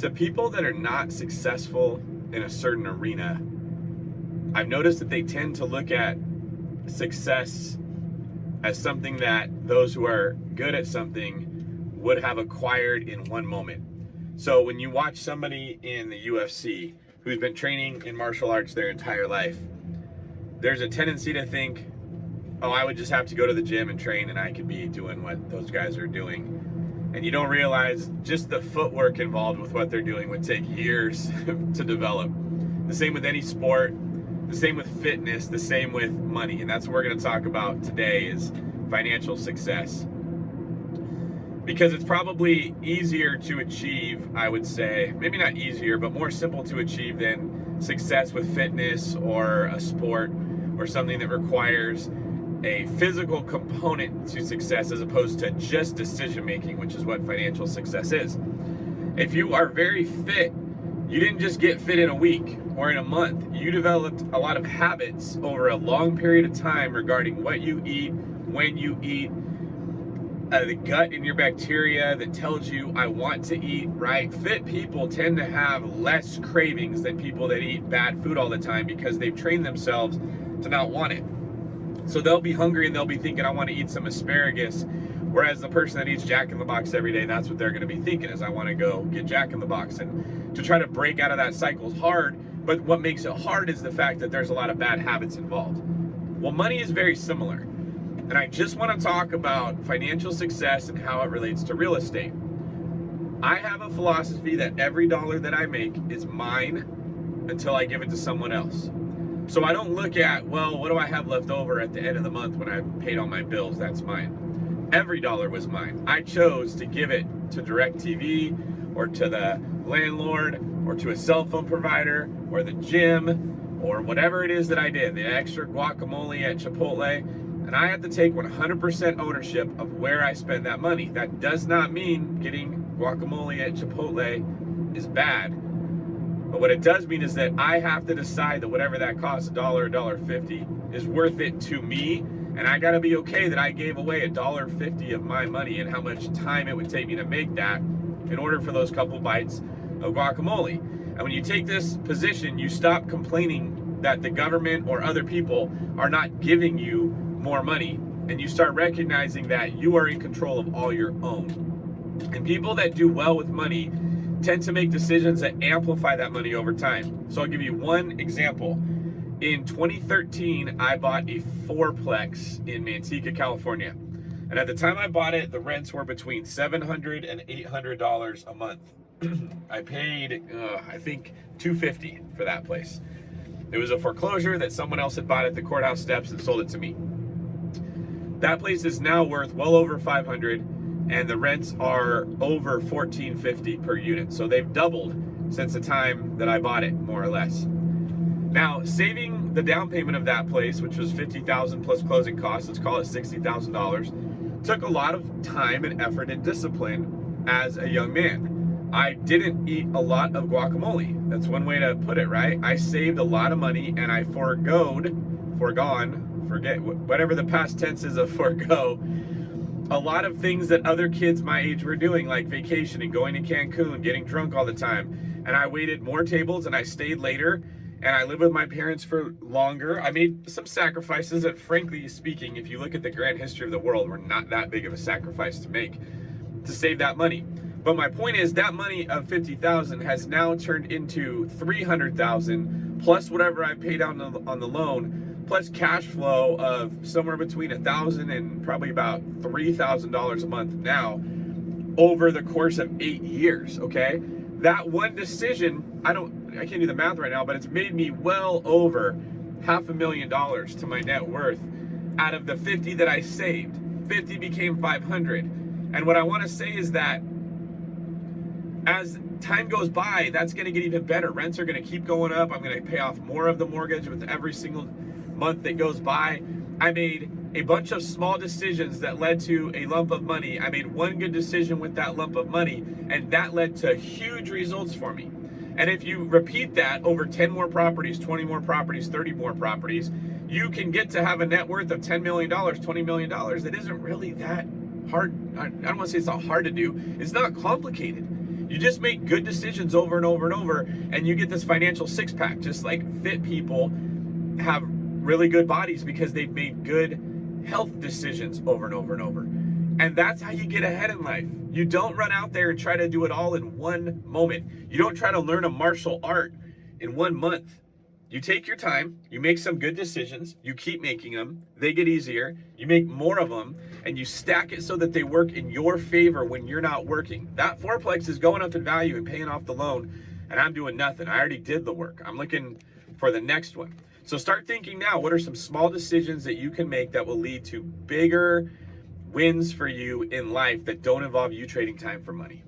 to people that are not successful in a certain arena, I've noticed that they tend to look at success as something that those who are good at something would have acquired in one moment. So when you watch somebody in the UFC who's been training in martial arts their entire life, there's a tendency to think, oh, I would just have to go to the gym and train and I could be doing what those guys are doing. And you don't realize just the footwork involved with what they're doing would take years to develop. The same with any sport, the same with fitness, the same with money. And that's what we're going to talk about today is financial success. Because it's probably easier to achieve, I would say, maybe not easier, but more simple to achieve than success with fitness or a sport or something that requires a physical component to success as opposed to just decision making, which is what financial success is. If you are very fit, you didn't just get fit in a week or in a month. You developed a lot of habits over a long period of time regarding what you eat, when you eat, the gut in your bacteria that tells you I want to eat, right? Fit people tend to have less cravings than people that eat bad food all the time because they've trained themselves to not want it. So they'll be hungry and they'll be thinking, I want to eat some asparagus. Whereas the person that eats Jack in the Box every day, that's what they're going to be thinking is I want to go get Jack in the Box. And to try to break out of that cycle is hard. But what makes it hard is the fact that there's a lot of bad habits involved. Well, money is very similar. And I just want to talk about financial success and how it relates to real estate. I have a philosophy that every dollar that I make is mine until I give it to someone else. So I don't look at, well, what do I have left over at the end of the month when I've paid all my bills? That's mine. Every dollar was mine. I chose to give it to DirecTV or to the landlord or to a cell phone provider or the gym or whatever it is that I did, the extra guacamole at Chipotle. And I have to take 100% ownership of where I spend that money. That does not mean getting guacamole at Chipotle is bad. But what it does mean is that I have to decide that whatever that costs, $1, $1.50, is worth it to me. And I gotta be okay that I gave away $1.50 of my money and how much time it would take me to make that in order for those couple bites of guacamole. And when you take this position, you stop complaining that the government or other people are not giving you more money, and you start recognizing that you are in control of all your own. And people that do well with money tend to make decisions that amplify that money over time. So I'll give you one example. In 2013, I bought a fourplex in Manteca, California. And at the time I bought it, the rents were between $700 and $800 a month. I paid, I think, $250 for that place. It was a foreclosure that someone else had bought at the courthouse steps and sold it to me. That place is now worth well over $500, and the rents are over $1,450 per unit. So they've doubled since the time that I bought it, more or less. Now, saving the down payment of that place, which was $50,000 plus closing costs, let's call it $60,000, took a lot of time and effort and discipline as a young man. I didn't eat a lot of guacamole. That's one way to put it, right? I saved a lot of money and I forget whatever the past tense is of forego, a lot of things that other kids my age were doing, like vacationing, going to Cancun, getting drunk all the time. And I waited more tables and I stayed later and I lived with my parents for longer. I made some sacrifices that, frankly speaking, if you look at the grand history of the world, were not that big of a sacrifice to make to save that money. But my point is that money of $50,000 has now turned into $300,000 plus whatever I paid on the loan, plus cash flow of somewhere between $1,000 and probably about $3,000 a month now over the course of 8 years, okay? That one decision, I can't do the math right now, but it's made me well over $500,000 to my net worth out of the 50 that I saved. 50 became 500. And what I want to say is that as time goes by, that's going to get even better. Rents are going to keep going up. I'm going to pay off more of the mortgage with every single month that goes by. I made a bunch of small decisions that led to a lump of money. I made one good decision with that lump of money, and that led to huge results for me. And if you repeat that over 10 more properties, 20 more properties, 30 more properties, you can get to have a net worth of $10 million, $20 million. That isn't really that hard. I don't want to say it's not hard to do. It's not complicated. You just make good decisions over and over and over, and you get this financial six-pack. Just like fit people have really good bodies because they've made good health decisions over and over and over. And that's how you get ahead in life. You don't run out there and try to do it all in one moment. You don't try to learn a martial art in 1 month. You take your time, you make some good decisions, you keep making them, they get easier, you make more of them, and you stack it so that they work in your favor when you're not working. That fourplex is going up in value and paying off the loan, and I'm doing nothing. I already did the work. I'm looking for the next one. So start thinking now, what are some small decisions that you can make that will lead to bigger wins for you in life that don't involve you trading time for money?